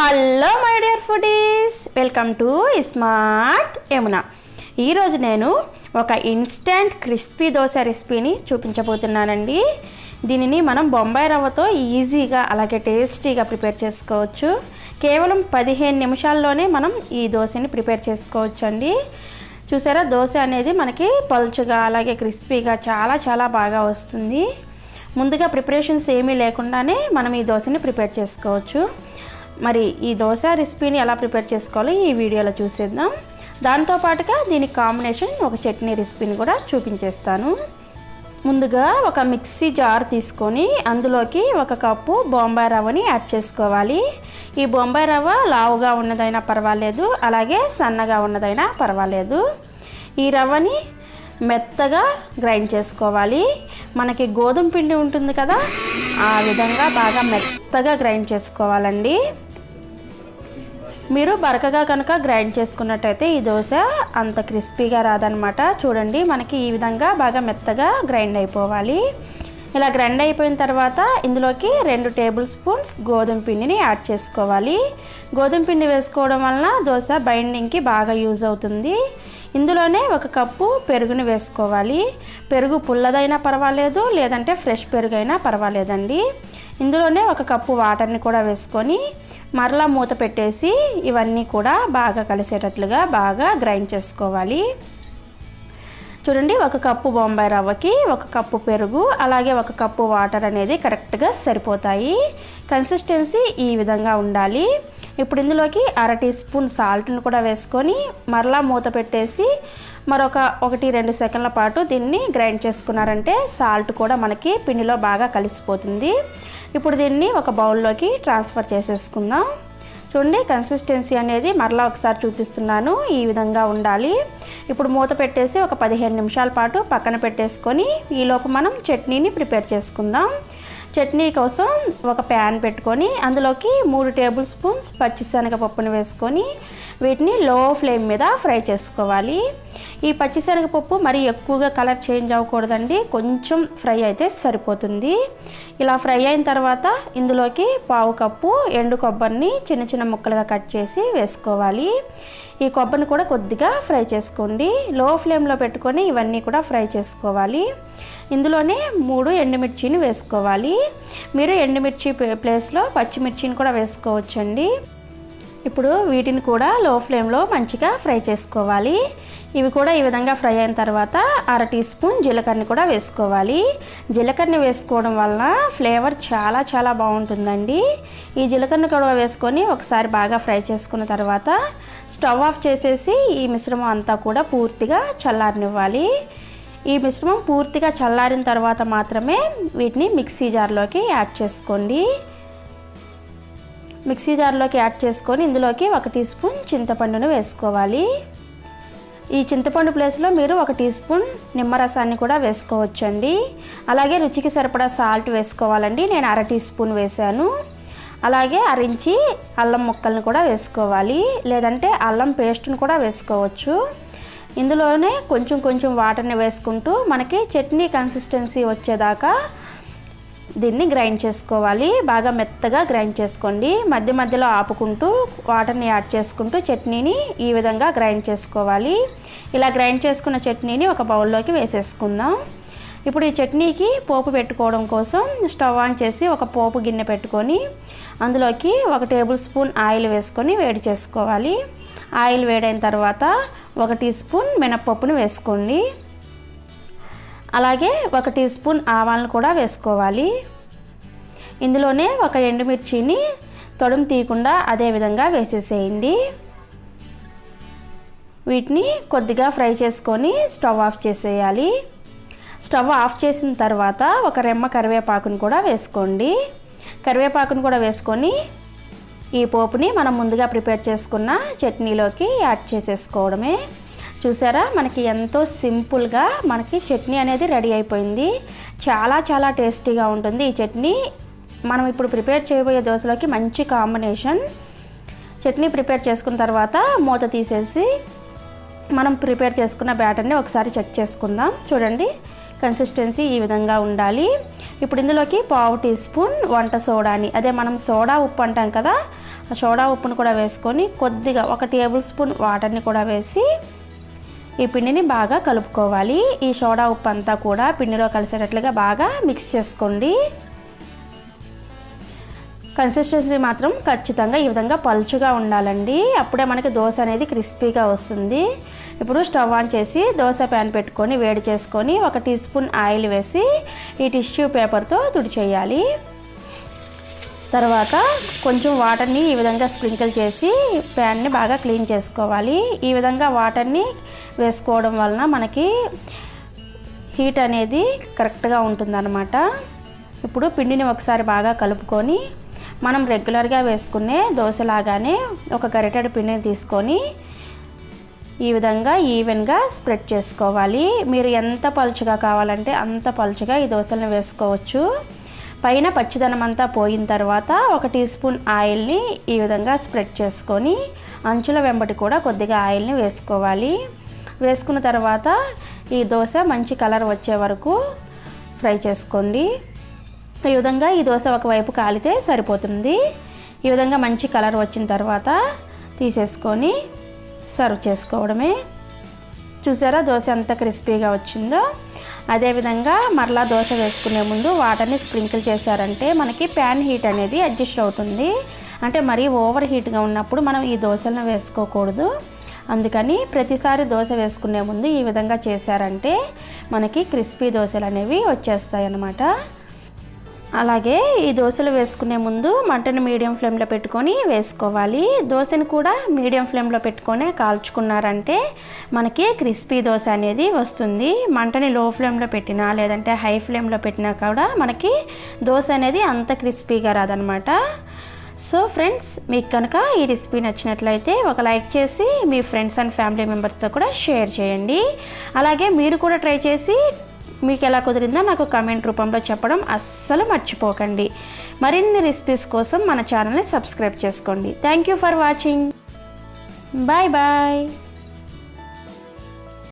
Hello my dear foodies, welcome to smart Yamuna. ఈరోజు నేను ఒక ఇన్స్టెంట్ క్రిస్పీ దోశ రెసిపీని చూపించబోతున్నానండి. దీనిని మనం బొంబాయి రవ్వతో ఈజీగా అలాగే టేస్టీగా ప్రిపేర్ చేసుకోవచ్చు. కేవలం 15 నిమిషాల్లోనే మనం ఈ దోశని ప్రిపేర్ చేసుకోవచ్చు అండి. చూసారా, దోశ అనేది మనకి పలుచగా అలాగే క్రిస్పీగా చాలా బాగా వస్తుంది. ముందుగా ప్రిపరేషన్స్ ఏమీ లేకుండానే మనం ఈ దోశని ప్రిపేర్ చేసుకోవచ్చు. మరి ఈ దోశ రెసిపీని ఎలా ప్రిపేర్ చేసుకోవాలో ఈ వీడియోలో చూసేద్దాం. దాంతోపాటుగా దీనికి కాంబినేషన్ ఒక చట్నీ రెసిపీని కూడా చూపించేస్తాను. ముందుగా ఒక మిక్సీ జార్ తీసుకొని అందులోకి 1 కప్పు బొంబాయి రవ్వని యాడ్ చేసుకోవాలి. ఈ బొంబాయి రవ్వ లావుగా ఉన్నదైనా పర్వాలేదు, అలాగే సన్నగా ఉన్నదైనా పర్వాలేదు. ఈ రవ్వని మెత్తగా గ్రైండ్ చేసుకోవాలి. మనకి గోధుమ పిండి ఉంటుంది కదా, ఆ విధంగా బాగా మెత్తగా గ్రైండ్ చేసుకోవాలండి. మీరు బరకగా కనుక గ్రైండ్ చేసుకున్నట్టయితే ఈ దోశ అంత క్రిస్పీగా రాదనమాట. చూడండి, మనకి ఈ విధంగా బాగా మెత్తగా గ్రైండ్ అయిపోవాలి. ఇలా గ్రైండ్ అయిపోయిన తర్వాత ఇందులోకి 2 టేబుల్ స్పూన్స్ గోధుమ పిండిని యాడ్ చేసుకోవాలి. గోధుమ పిండి వేసుకోవడం వలన దోశ బైండింగ్కి బాగా యూజ్ అవుతుంది. ఇందులోనే 1 కప్పు పెరుగుని వేసుకోవాలి. పెరుగు పుల్లదైనా పర్వాలేదు, లేదంటే ఫ్రెష్ పెరుగు అయినా పర్వాలేదండి. ఇందులోనే 1 కప్పు వాటర్ని కూడా వేసుకొని మరలా మూత పెట్టేసి ఇవన్నీ కూడా బాగా కలిసేటట్లుగా బాగా గ్రైండ్ చేసుకోవాలి. చూడండి, 1 కప్పు బొంబాయి రవ్వకి 1 కప్పు పెరుగు అలాగే 1 కప్పు వాటర్ అనేది కరెక్ట్గా సరిపోతాయి. కన్సిస్టెన్సీ ఈ విధంగా ఉండాలి. ఇప్పుడు ఇందులోకి 1/2 టీ స్పూన్ సాల్ట్ని కూడా వేసుకొని మరలా మూత పెట్టేసి మరొక 1-2 సెకండ్ల పాటు దీన్ని గ్రైండ్ చేసుకున్నారంటే సాల్ట్ కూడా మనకి పిండిలో బాగా కలిసిపోతుంది. ఇప్పుడు దీన్ని ఒక బౌల్లోకి ట్రాన్స్ఫర్ చేసేసుకుందాం. చూడండి, కన్సిస్టెన్సీ అనేది మరలా ఒకసారి చూపిస్తున్నాను, ఈ విధంగా ఉండాలి. ఇప్పుడు మూత పెట్టేసి ఒక 15 నిమిషాల పాటు పక్కన పెట్టేసుకొని ఈలోపు మనం చట్నీని ప్రిపేర్ చేసుకుందాం. చట్నీ కోసం ఒక ప్యాన్ పెట్టుకొని అందులోకి 3 టేబుల్ స్పూన్స్ పచ్చిశనగపప్పుని వేసుకొని వీటిని లో ఫ్లేమ్ మీద ఫ్రై చేసుకోవాలి. ఈ పచ్చిశనగపప్పు మరి ఎక్కువగా కలర్ చేంజ్ అవ్వకూడదండి, కొంచెం ఫ్రై అయితే సరిపోతుంది. ఇలా ఫ్రై అయిన తర్వాత ఇందులోకి 1/2 కప్పు ఎండు కొబ్బరిని చిన్న ముక్కలుగా కట్ చేసి వేసుకోవాలి. ఈ కొబ్బరిని కూడా కొద్దిగా ఫ్రై చేసుకోండి. లో ఫ్లేమ్లో పెట్టుకొని ఇవన్నీ కూడా ఫ్రై చేసుకోవాలి. ఇందులోనే 3 ఎండుమిర్చిని వేసుకోవాలి. మీరు ఎండుమిర్చి ప్లేస్లో పచ్చిమిర్చిని కూడా వేసుకోవచ్చండి. ఇప్పుడు వీటిని కూడా లో ఫ్లేమ్లో మంచిగా ఫ్రై చేసుకోవాలి. ఇవి కూడా ఈ విధంగా ఫ్రై అయిన తర్వాత 1/2 టీ స్పూన్ జీలకర్రని కూడా వేసుకోవాలి. జీలకర్రని వేసుకోవడం వలన ఫ్లేవర్ చాలా బాగుంటుందండి. ఈ జీలకర్రని కూడా వేసుకొని ఒకసారి బాగా ఫ్రై చేసుకున్న తర్వాత స్టవ్ ఆఫ్ చేసేసి ఈ మిశ్రమం అంతా కూడా పూర్తిగా చల్లారనివ్వాలి. ఈ మిశ్రమం పూర్తిగా చల్లారిన తర్వాత మాత్రమే వీటిని మిక్సీ జార్లోకి యాడ్ చేసుకోండి. మిక్సీ జార్లోకి యాడ్ చేసుకొని ఇందులోకి 1 టీ స్పూన్ చింతపండును వేసుకోవాలి. ఈ చింతపండు ప్లేస్లో మీరు 1 టీ స్పూన్ నిమ్మరసాన్ని కూడా వేసుకోవచ్చండి. అలాగే రుచికి సరిపడా సాల్ట్ వేసుకోవాలండి. నేను 1/2 టీ స్పూన్ వేసాను. అలాగే 1 ఇంచి అల్లం ముక్కల్ని కూడా వేసుకోవాలి, లేదంటే అల్లం పేస్ట్ని కూడా వేసుకోవచ్చు. ఇందులోనే కొంచెం వాటర్ని వేసుకుంటూ మనకి చట్నీ కన్సిస్టెన్సీ వచ్చేదాకా దీన్ని గ్రైండ్ చేసుకోవాలి. బాగా మెత్తగా గ్రైండ్ చేసుకోండి. మధ్యలో ఆపుకుంటూ వాటర్ని యాడ్ చేసుకుంటూ చట్నీని ఈ విధంగా గ్రైండ్ చేసుకోవాలి. ఇలా గ్రైండ్ చేసుకున్న చట్నీని ఒక బౌల్లోకి వేసేసుకుందాం. ఇప్పుడు ఈ చట్నీకి పోపు పెట్టుకోవడం కోసం స్టవ్ ఆన్ చేసి ఒక పోపు గిన్నె పెట్టుకొని అందులోకి 1 టేబుల్ స్పూన్ ఆయిల్ వేసుకొని వేడి చేసుకోవాలి. ఆయిల్ వేడైన తర్వాత 1 టీ స్పూన్ మినప్పప్పును వేసుకోండి. అలాగే 1 టీ స్పూన్ ఆవాలను కూడా వేసుకోవాలి. ఇందులోనే 1 ఎండుమిర్చిని తొడుము తీయకుండా అదే విధంగా వేసేసేయండి. వీటిని కొద్దిగా ఫ్రై చేసుకొని స్టవ్ ఆఫ్ చేసేయాలి. స్టవ్ ఆఫ్ చేసిన తర్వాత 1 రెమ్మ కరివేపాకును కూడా వేసుకోండి. కరివేపాకును కూడా వేసుకొని ఈ పోపుని మనం ముందుగా ప్రిపేర్ చేసుకున్న చట్నీలోకి యాడ్ చేసేసుకోవడమే. చూసారా, మనకి ఎంతో సింపుల్గా మనకి చట్నీ అనేది రెడీ అయిపోయింది. చాలా టేస్టీగా ఉంటుంది ఈ చట్నీ. మనం ఇప్పుడు ప్రిపేర్ చేయబోయే దోశలోకి మంచి కాంబినేషన్. చట్నీ ప్రిపేర్ చేసుకున్న తర్వాత మూత తీసేసి మనం ప్రిపేర్ చేసుకున్న బ్యాటర్ని ఒకసారి చెక్ చేసుకుందాం. చూడండి, కన్సిస్టెన్సీ ఈ విధంగా ఉండాలి. ఇప్పుడు ఇందులోకి 1/2 టీ స్పూన్ వంట సోడాని, అదే మనం సోడా ఉప్పు అంటాం కదా, సోడా ఉప్పును కూడా వేసుకొని కొద్దిగా 1 టేబుల్ స్పూన్ వాటర్ని కూడా వేసి ఈ పిండిని బాగా కలుపుకోవాలి. ఈ సోడా ఉప్పు అంతా కూడా పిండిలో కలిసేటట్లుగా బాగా మిక్స్ చేసుకోండి. కన్సిస్టెన్సీ మాత్రం ఖచ్చితంగా ఈ విధంగా పలుచుగా ఉండాలండి. అప్పుడే మనకి దోశ అనేది క్రిస్పీగా వస్తుంది. ఇప్పుడు స్టవ్ ఆన్ చేసి దోశ ప్యాన్ పెట్టుకొని వేడి చేసుకొని 1 టీ స్పూన్ ఆయిల్ వేసి ఈ టిష్యూ పేపర్తో తుడిచేయాలి. తర్వాత కొంచెం వాటర్ని ఈ విధంగా స్ప్రింకిల్ చేసి ప్యాన్ని బాగా క్లీన్ చేసుకోవాలి. ఈ విధంగా వాటర్ని వేసుకోవడం వలన మనకి హీట్ అనేది కరెక్ట్గా ఉంటుందన్నమాట. ఇప్పుడు పిండిని ఒకసారి బాగా కలుపుకొని మనం రెగ్యులర్గా వేసుకునే దోశలాగానే ఒక గరిటెడు పిండిని తీసుకొని ఈ విధంగా ఈవెన్గా స్ప్రెడ్ చేసుకోవాలి. మీరు ఎంత పలుచగా కావాలంటే అంత పలుచగా ఈ దోశలను వేసుకోవచ్చు. పైన పచ్చిదనం అంతా పోయిన తర్వాత 1 టీ స్పూన్ ఆయిల్ని ఈ విధంగా స్ప్రెడ్ చేసుకొని అంచుల వెంబడి కూడా కొద్దిగా ఆయిల్ని వేసుకోవాలి. వేసుకున్న తర్వాత ఈ దోశ మంచి కలర్ వచ్చే వరకు ఫ్రై చేసుకోండి. ఈ విధంగా ఈ దోశ ఒకవైపు కాలితే సరిపోతుంది. ఈ విధంగా మంచి కలర్ వచ్చిన తర్వాత తీసేసుకొని సర్వ్ చేసుకోవడమే. చూసారా దోశ ఎంత క్రిస్పీగా వచ్చిందో. అదేవిధంగా మరలా దోశ వేసుకునే ముందు వాటర్ని స్ప్రింకిల్ చేశారంటే మనకి ప్యాన్ హీట్ అనేది అడ్జస్ట్ అవుతుంది. అంటే మరీ ఓవర్ హీట్గా ఉన్నప్పుడు మనం ఈ దోశలను వేసుకోకూడదు. అందుకని ప్రతిసారి దోశ వేసుకునే ముందు ఈ విధంగా చేశారంటే మనకి క్రిస్పీ దోశలు అనేవి వచ్చేస్తాయి అన్నమాట. అలాగే ఈ దోశలు వేసుకునే ముందు మంటను మీడియం ఫ్లేమ్లో పెట్టుకొని వేసుకోవాలి. దోశను కూడా మీడియం ఫ్లేమ్లో పెట్టుకొని కాల్చుకున్నారంటే మనకి క్రిస్పీ దోశ అనేది వస్తుంది. మంటని లో ఫ్లేమ్లో పెట్టినా లేదంటే హై ఫ్లేమ్లో పెట్టినా కూడా మనకి దోశ అనేది అంత క్రిస్పీగా రాదనమాట. సో ఫ్రెండ్స్, మీకు కనుక ఈ రెసిపీ నచ్చినట్లయితే ఒక లైక్ చేసి మీ ఫ్రెండ్స్ అండ్ ఫ్యామిలీ మెంబర్స్తో కూడా షేర్ చేయండి. అలాగే మీరు కూడా ట్రై చేసి మీకు ఎలా కుదిరిందో నాకు కామెంట్ రూపంలో చెప్పడం అస్సలు మర్చిపోకండి. మరిన్ని రెసిపీస్ కోసం మన ఛానల్ని సబ్స్క్రైబ్ చేసుకోండి. Thank you for watching. Bye bye.